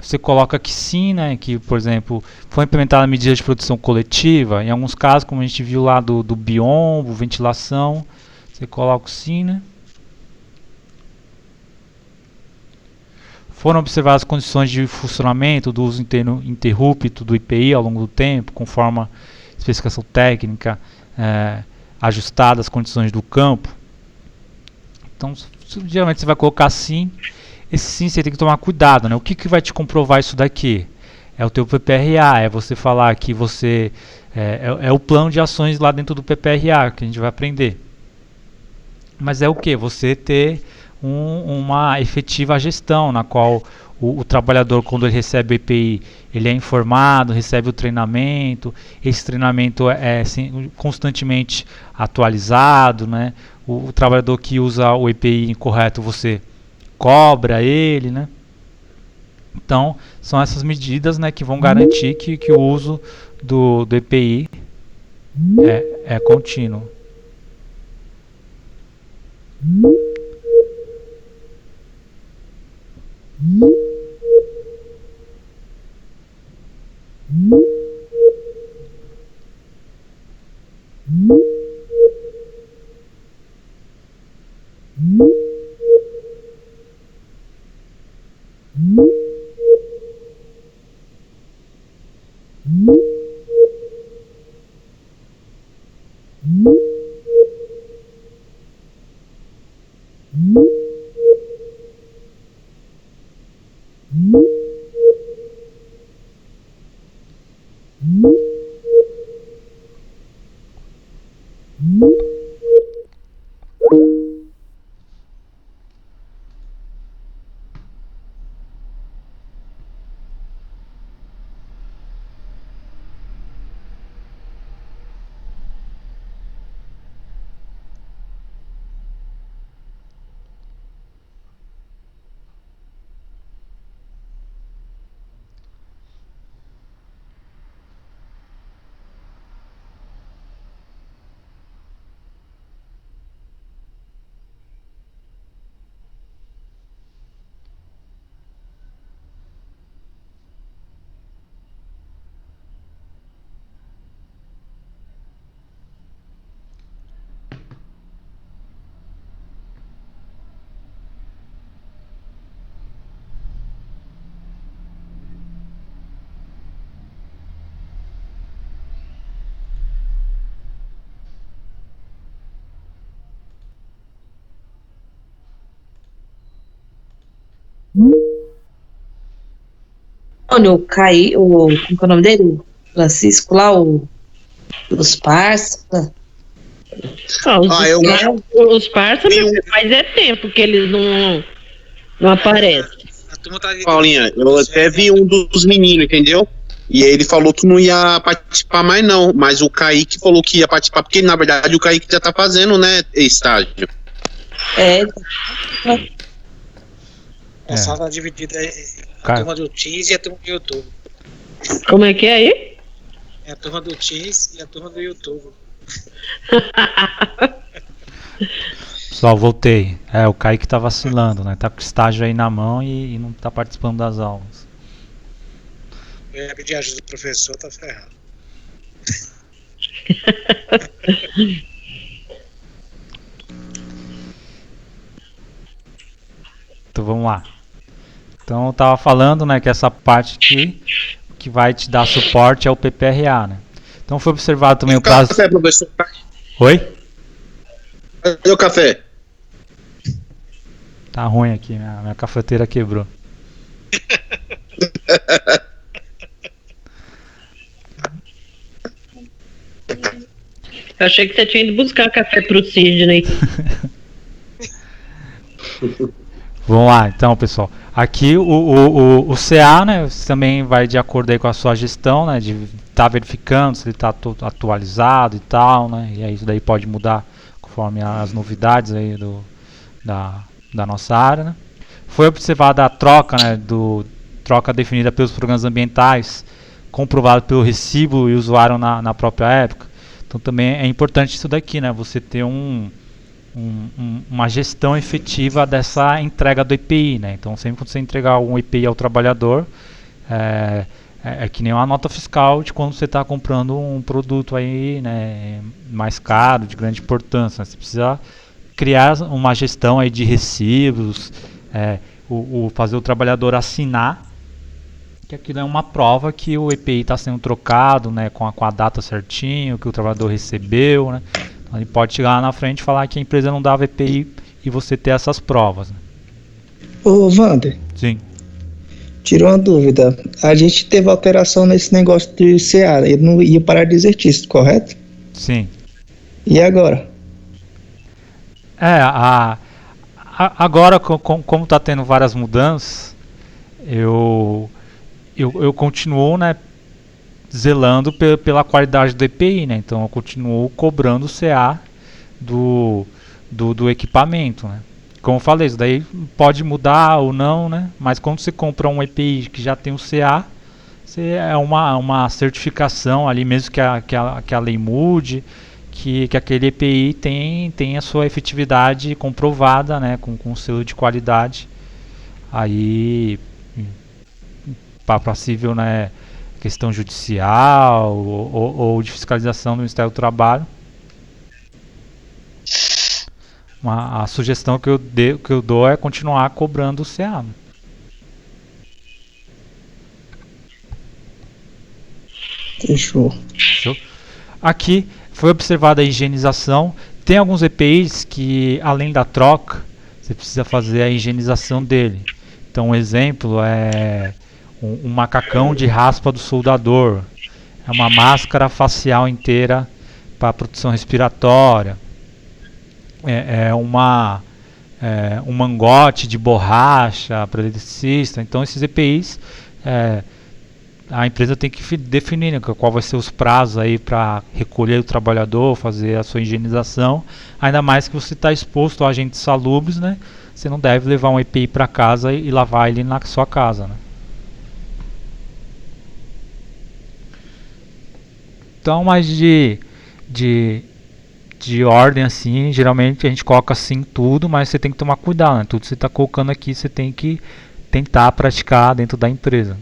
você coloca que sim, né, que, por exemplo, foi implementada a medida de produção coletiva. Em alguns casos, como a gente viu lá do biombo, ventilação, você coloca o sim, né? Foram observadas as condições de funcionamento do uso interrupto do IPI ao longo do tempo, conforme a especificação técnica, ajustada às condições do campo. Então, geralmente você vai colocar sim. Esse sim você tem que tomar cuidado, né? O que vai te comprovar isso daqui? É o teu PPRA, é você falar que você... É o plano de ações lá dentro do PPRA que a gente vai aprender. Mas é o que? Você ter uma efetiva gestão, na qual o trabalhador, quando ele recebe o EPI, ele é informado, recebe o treinamento, esse treinamento é constantemente atualizado, né? O trabalhador que usa o EPI incorreto, você cobra ele, né? Então, são essas medidas, né, que vão garantir que o uso do EPI é contínuo. O Caí, como que é o nome dele? O Francisco lá, os parça. Os parceiros, mas é tempo que eles não aparecem. Paulinha, eu até vi um dos meninos, entendeu? E ele falou que não ia participar mais não, mas o Kaique falou que ia participar, porque na verdade o Kaique já tá fazendo, né, estágio. A sala dividida a turma do Teams e a turma do YouTube. Como é que é aí? É a turma do Teams e a turma do YouTube. Pessoal, voltei. O Kaique tá vacilando, né? Tá com o estágio aí na mão e não tá participando das aulas. Eu ia pedir ajuda do professor, tá ferrado. Então vamos lá. Então eu tava falando, né, que essa parte aqui que vai te dar suporte é o PPRA, né? Então foi observado também o prazo... Café, professor. Oi? Cadê o café? Tá ruim aqui, minha cafeteira quebrou. Eu achei que você tinha ido buscar café pro Sidney. Vamos lá, então, pessoal. Aqui o CA, né, também vai de acordo aí com a sua gestão, né, de estar verificando se ele está atualizado e tal, né, e aí isso daí pode mudar conforme as novidades aí da nossa área, né. Foi observada a troca, né, troca definida pelos programas ambientais, comprovado pelo recibo e usuário na própria época. Então também é importante isso daqui, né, você ter uma gestão efetiva dessa entrega do EPI, né? Então sempre quando você entregar um EPI ao trabalhador, é que nem uma nota fiscal de quando você está comprando um produto aí, né, mais caro, de grande importância. Você precisa criar uma gestão aí de recibos, fazer o trabalhador assinar que aquilo é uma prova que o EPI está sendo trocado, né, com a data certinho, que o trabalhador recebeu, né? Então, ele pode chegar lá na frente e falar que a empresa não dava EPI e você ter essas provas, né? Ô, Wander, Sim. tirou uma dúvida. A gente teve alteração nesse negócio de CA. Ele não ia parar de exercício, correto? Sim. E agora? Agora, como está tendo várias mudanças, eu continuo, né, zelando pela qualidade do EPI, né? Então eu continuo cobrando o CA do equipamento, né? Como eu falei, isso daí pode mudar ou não, né? Mas quando você compra um EPI que já tem o CA, é uma certificação ali, mesmo que a lei mude, que aquele EPI tem a sua efetividade comprovada, né? Com selo de qualidade. Aí, passível, né, questão judicial ou de fiscalização do Ministério do Trabalho. A sugestão que eu dou é continuar cobrando o CA. Fechou. Aqui foi observada a higienização. Tem alguns EPIs que, além da troca, você precisa fazer a higienização dele. Então, um exemplo é um macacão de raspa do soldador, é uma máscara facial inteira para proteção respiratória, um mangote de borracha para eletricista. Então esses EPIs, a empresa tem que definir, né, qual vai ser os prazos aí para recolher o trabalhador, fazer a sua higienização, ainda mais que você está exposto a agentes salubres, né? Você não deve levar um EPI para casa e lavar ele na sua casa, né? Então, mas de ordem assim, geralmente a gente coloca assim tudo, mas você tem que tomar cuidado, né? Tudo que você está colocando aqui, você tem que tentar praticar dentro da empresa.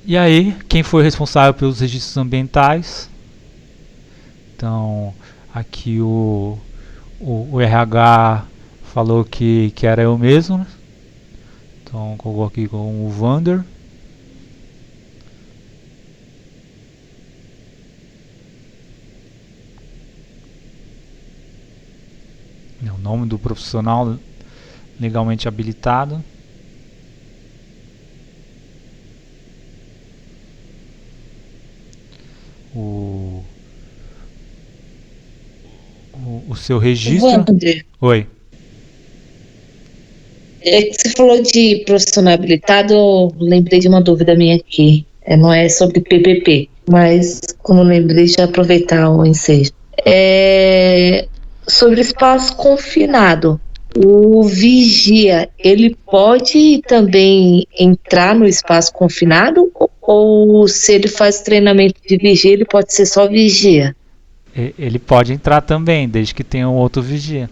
E aí, quem foi responsável pelos registros ambientais? Então, aqui o RH falou que era eu mesmo, né? Então, colocou aqui com o Wander. O nome do profissional legalmente habilitado. O seu registro. Wander, Oi. que você falou de profissional habilitado, eu lembrei de uma dúvida minha aqui. Não é sobre PPP, mas como lembrei, já aproveitar o ensejo. Sobre espaço confinado, o vigia, ele pode também entrar no espaço confinado? Ou se ele faz treinamento de vigia, ele pode ser só vigia? Ele pode entrar também, desde que tenha um outro vigia.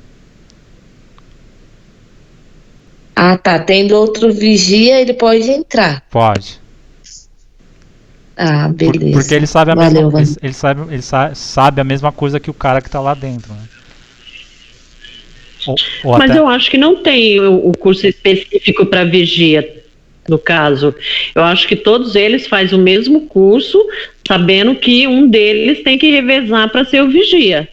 Ah, tá. Tendo outro vigia, ele pode entrar. Pode. Ah, beleza. Porque ele sabe Valeu, ele sabe a mesma coisa que o cara que está lá dentro, né? Mas eu acho que não tem o curso específico para vigia, no caso. Eu acho que todos eles fazem o mesmo curso, sabendo que um deles tem que revezar para ser o vigia.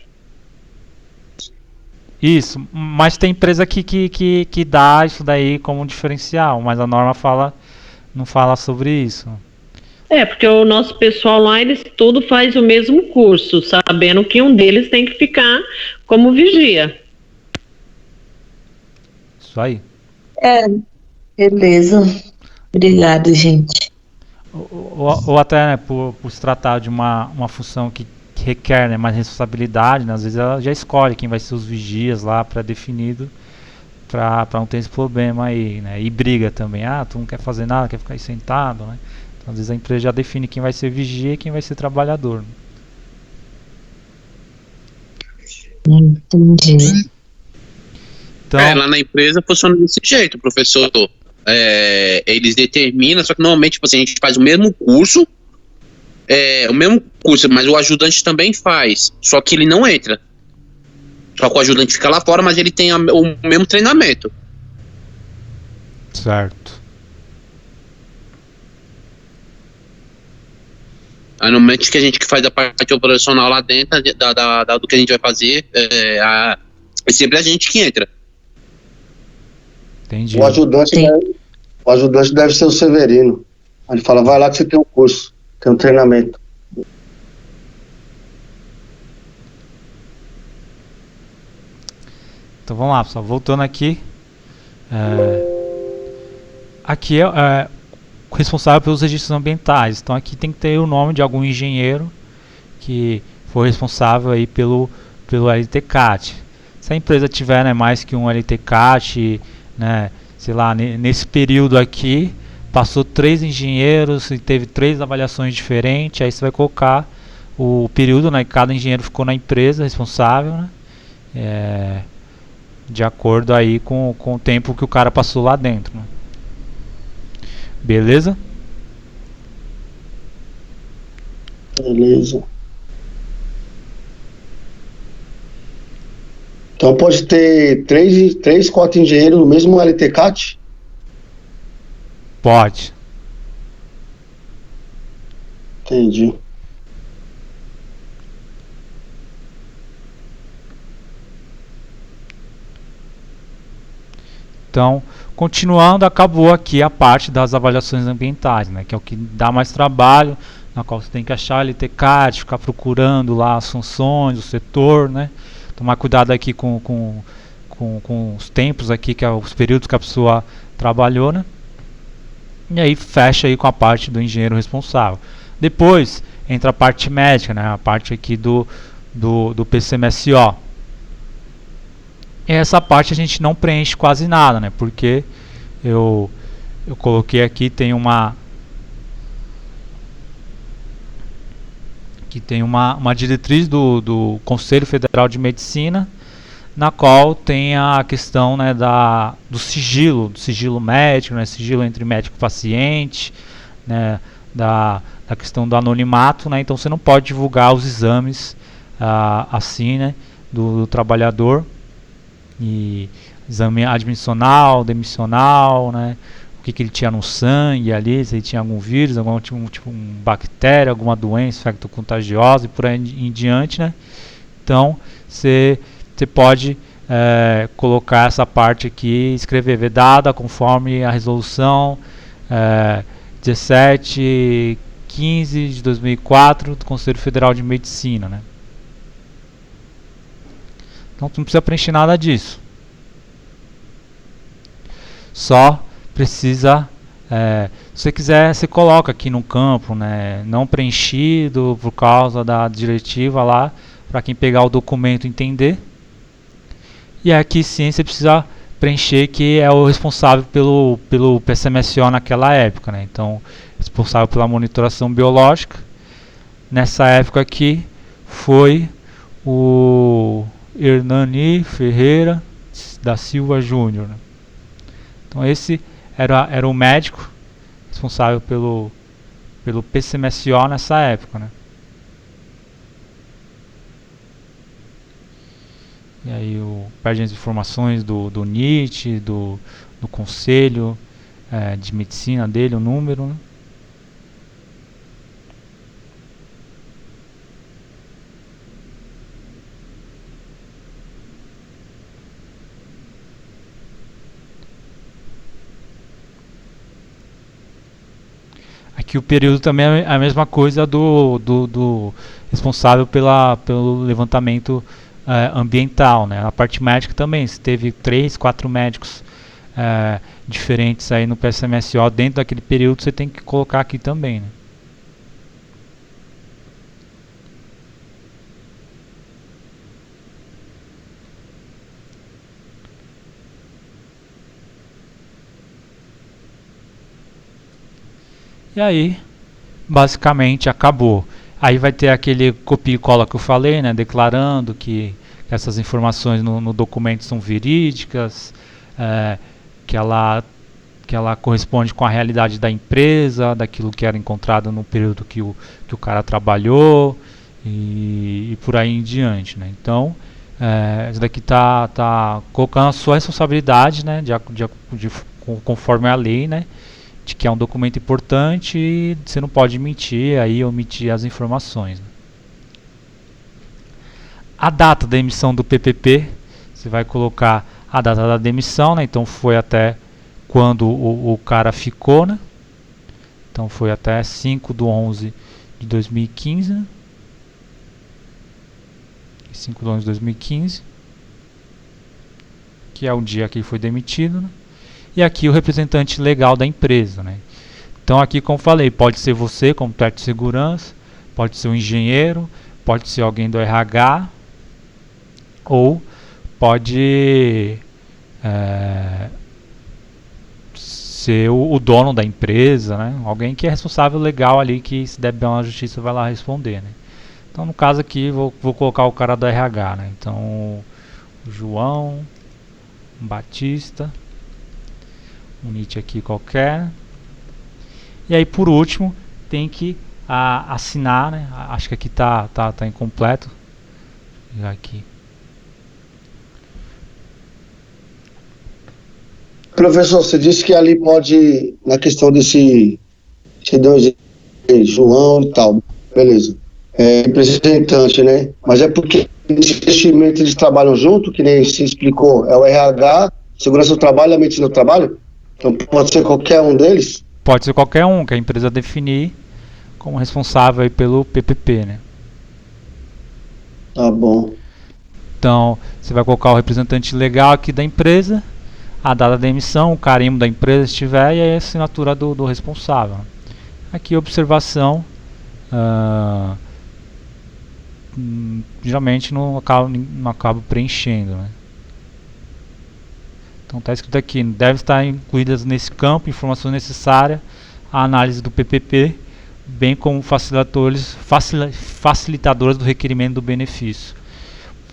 Isso, mas tem empresa que dá isso daí como diferencial, mas a norma fala não fala sobre isso. Porque o nosso pessoal lá, eles tudo faz o mesmo curso, sabendo que um deles tem que ficar como vigia. Isso aí. Beleza. Obrigado, gente. Ou até, né, por se tratar de uma função que requer, né, mais responsabilidade, né, às vezes ela já escolhe quem vai ser os vigias lá pré-definido, para não ter esse problema aí, né, e briga também, tu não quer fazer nada, quer ficar aí sentado, né, então às vezes a empresa já define quem vai ser vigia e quem vai ser trabalhador. Entendi. Então, lá na empresa funciona desse jeito, professor. Eles determinam, só que normalmente tipo assim, a gente faz o mesmo curso, mas o ajudante também faz, só que ele não entra. Só que o ajudante fica lá fora, mas ele tem o mesmo treinamento. certo. Aí normalmente que a gente que faz a parte operacional lá dentro, do que a gente vai fazer, é sempre a gente que entra. Entendi. O ajudante deve ser o Severino. Ele fala, vai lá que você tem um curso, tem um treinamento. Então vamos lá, pessoal. Voltando aqui. Aqui é responsável pelos registros ambientais. Então aqui tem que ter o nome de algum engenheiro que foi responsável aí pelo LTCAT. Se a empresa tiver, né, mais que um LTCAT, né, sei lá, nesse período aqui, passou 3 engenheiros e teve 3 avaliações diferentes, aí você vai colocar o período, né, que cada engenheiro ficou na empresa responsável, né, de acordo aí com o tempo que o cara passou lá dentro, né. Beleza? Beleza. Então pode ter 3, 4 engenheiros no mesmo LTCAT? Pode. Entendi. Então, continuando, acabou aqui a parte das avaliações ambientais, né, que é o que dá mais trabalho, na qual você tem que achar LTCAT, ficar procurando lá as funções, o setor, né, tomar cuidado aqui com os tempos aqui, que é os períodos que a pessoa trabalhou, né, e aí fecha aí com a parte do engenheiro responsável. Depois entra a parte médica, né, a parte aqui do PCMSO. E essa parte a gente não preenche quase nada, né? Porque eu coloquei aqui, tem uma diretriz do Conselho Federal de Medicina, na qual tem a questão, né, do sigilo médico, né, sigilo entre médico e paciente, né, da questão do anonimato, né? Então você não pode divulgar os exames assim, né, do trabalhador. E exame admissional, demissional, né? O que ele tinha no sangue ali, se ele tinha algum vírus, algum tipo bactéria, alguma doença infectocontagiosa e por aí em diante, né? Então você pode colocar essa parte aqui, escrever vedada conforme a resolução 1715 de 2004 do Conselho Federal de Medicina, né? Então tu não precisa preencher nada disso. Só precisa, se você quiser, você coloca aqui no campo, né, não preenchido por causa da diretiva lá, para quem pegar o documento entender. E aqui sim você precisa preencher que é o responsável pelo PCMSO naquela época, né? Então, responsável pela monitoração biológica. Nessa época aqui foi o Hernani Ferreira da Silva Júnior, né? Então esse era o médico responsável pelo PCMSO nessa época, né? E aí perde as informações do NIT, do conselho de medicina dele, o número, né? Aqui o período também é a mesma coisa do responsável pelo levantamento ambiental, né? A parte médica também, se teve 3, 4 médicos diferentes aí no PSMSO dentro daquele período, você tem que colocar aqui também, né? E aí, basicamente, acabou. Aí vai ter aquele copia e cola que eu falei, né, declarando que essas informações no documento são verídicas, que ela corresponde com a realidade da empresa, daquilo que era encontrado no período que o cara trabalhou e por aí em diante, né. Então, isso daqui tá colocando a sua responsabilidade, né, conforme a lei, né, de que é um documento importante e você não pode mentir, aí omitir as informações, né. A data da emissão do PPP, você vai colocar a data da demissão, né? Então foi até quando o cara ficou, né? Então foi até 5/11/2015, né? 5/11/2015, que é o dia que ele foi demitido, né? E aqui o representante legal da empresa, né? Então aqui, como falei, pode ser você como técnico de segurança, pode ser um engenheiro, pode ser alguém do RH, ou pode ser o dono da empresa, né? Alguém que é responsável legal ali, que se der bem na justiça vai lá responder, né? Então no caso aqui vou colocar o cara do RH, né? Então o João Batista, um nick aqui qualquer. E aí por último tem que assinar, né? Acho que aqui tá incompleto. Já aqui. Professor, você disse que ali pode, na questão desse, você deu um exemplo, João e tal, beleza. Representante, né? Mas é porque nesse investimento eles trabalham junto, que nem se explicou, é o RH, segurança do trabalho e a medicina do trabalho? Então pode ser qualquer um deles? Pode ser qualquer um que a empresa definir como responsável aí pelo PPP, né? Tá bom. Então, você vai colocar o representante legal aqui da empresa, a data da emissão, o carimbo da empresa se tiver e a assinatura do responsável. Aqui observação, geralmente não acabo preenchendo, né? Então está escrito aqui, deve estar incluídas nesse campo informações necessárias à análise do PPP, bem como facilitadores do requerimento do benefício.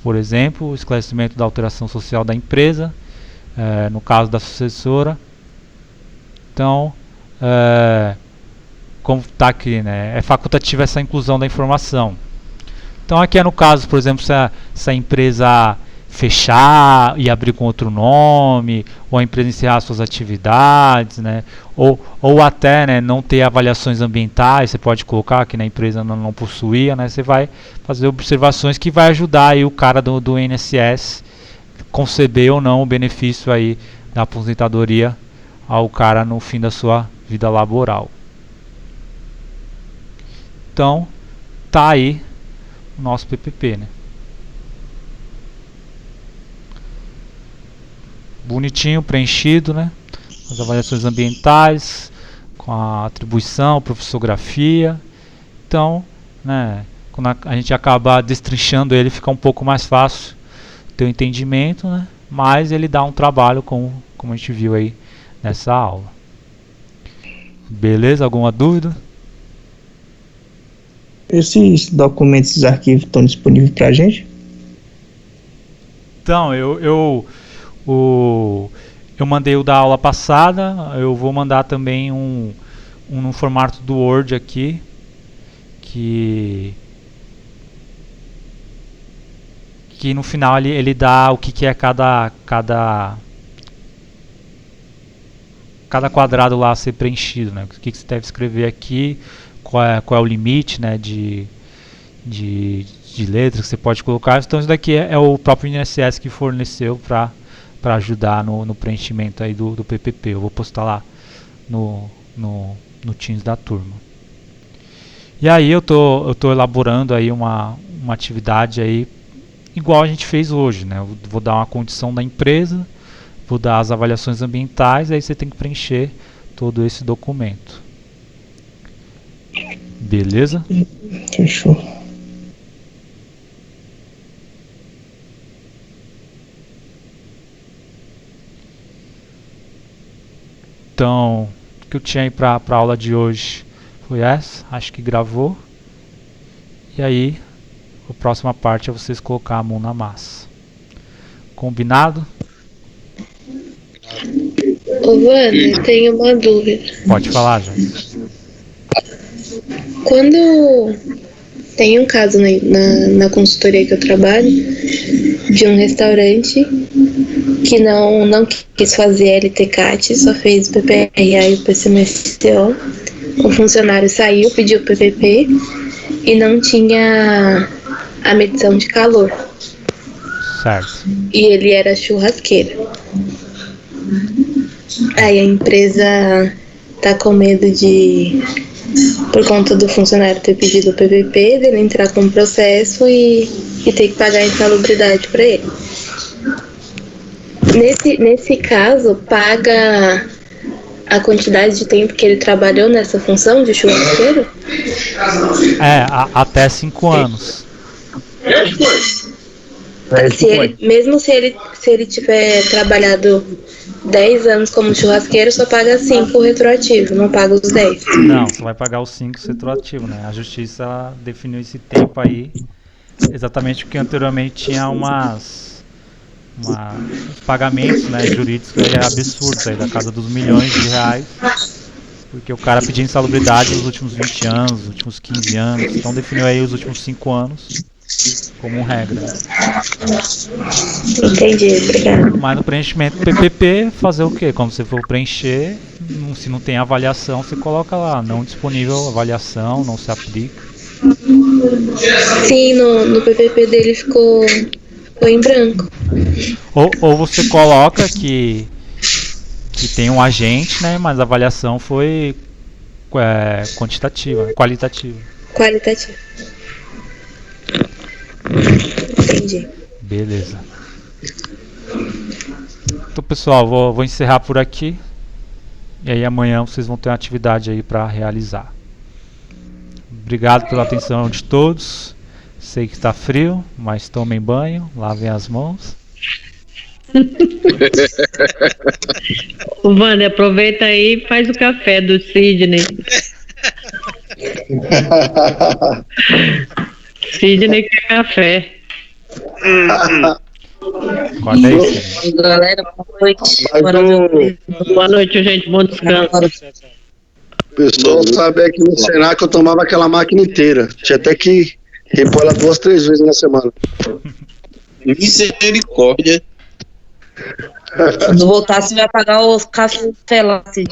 Por exemplo, o esclarecimento da alteração social da empresa, no caso da sucessora. Então, como está aqui, né, é facultativa essa inclusão da informação. Então aqui é no caso, por exemplo, se a empresa fechar e abrir com outro nome, ou a empresa encerrar suas atividades, né, ou até, né, não ter avaliações ambientais, você pode colocar que na empresa não possuía, né, você vai fazer observações que vai ajudar aí o cara do INSS conceber ou não o benefício aí da aposentadoria ao cara no fim da sua vida laboral. Então, tá aí o nosso PPP, né? Bonitinho, preenchido, né? As avaliações ambientais, com a atribuição, professografia. Então, né, quando a gente acaba destrinchando ele, fica um pouco mais fácil ter o entendimento, né? Mas ele dá um trabalho, como a gente viu aí nessa aula. Beleza? Alguma dúvida? Esses documentos, esses arquivos estão disponíveis para a gente? Então, eu mandei o da aula passada, eu vou mandar também um no formato do Word aqui, que no final ele dá o que é cada quadrado lá a ser preenchido, né? O que você deve escrever aqui, qual é o limite, né, de letras que você pode colocar. Então isso daqui é o próprio INSS que forneceu para ajudar no preenchimento aí do PPP. Eu vou postar lá no no Teams da turma. E aí eu tô elaborando aí uma atividade aí igual a gente fez hoje, né? Eu vou dar uma condição da empresa, vou dar as avaliações ambientais, aí você tem que preencher todo esse documento. Beleza? Fechou. Então, o que eu tinha aí para a aula de hoje foi essa, acho que gravou. E aí, a próxima parte é vocês colocar a mão na massa. Combinado? Ô, Wander, tenho uma dúvida. Pode falar, Joyce. Quando tem um caso na consultoria que eu trabalho, de um restaurante que não quis fazer LTCAT, só fez o PPRA e o PCMSO, o funcionário saiu, pediu o PPP e não tinha a medição de calor. Certo. E ele era churrasqueiro. Aí a empresa tá com medo de, por conta do funcionário ter pedido o PPP, dele entrar com o processo e ter que pagar a insalubridade para ele. Nesse caso, paga a quantidade de tempo que ele trabalhou nessa função de churrasqueiro? Até 5 anos. Mesmo se ele tiver trabalhado 10 anos como churrasqueiro, só paga 5 retroativo, não paga os 10. Não, você vai pagar os 5 retroativo, né? A justiça definiu esse tempo aí, exatamente porque anteriormente tinha uns pagamentos, né, jurídicos absurdos aí, da casa dos milhões de reais, porque o cara pedia insalubridade nos últimos 20 anos, nos últimos 15 anos, então definiu aí os últimos 5 anos como regra. Entendi, obrigado. Mas no preenchimento do PPP, fazer o quê? Quando você for preencher, se não tem avaliação, você coloca lá, não disponível avaliação, não se aplica. Sim, no PPP dele ficou em branco. Ou você coloca que tem um agente, né, mas a avaliação foi qualitativa. Qualitativa. Entendi. Beleza. Então, pessoal, vou encerrar por aqui. E aí amanhã vocês vão ter uma atividade aí para realizar. Obrigado pela atenção de todos. Sei que está frio, mas tomem banho, lavem as mãos. O Wander, aproveita aí e faz o café do Sidney. Sidney quer café. Acorda aí, Sidney. Galera, boa noite. Boa noite, gente. Bom descanso. O pessoal sabe que no Senac eu tomava aquela máquina inteira. Tinha até que repor ela 2, 3 vezes na semana. Misericórdia. Quando voltar, você vai pagar os café lá, Cid.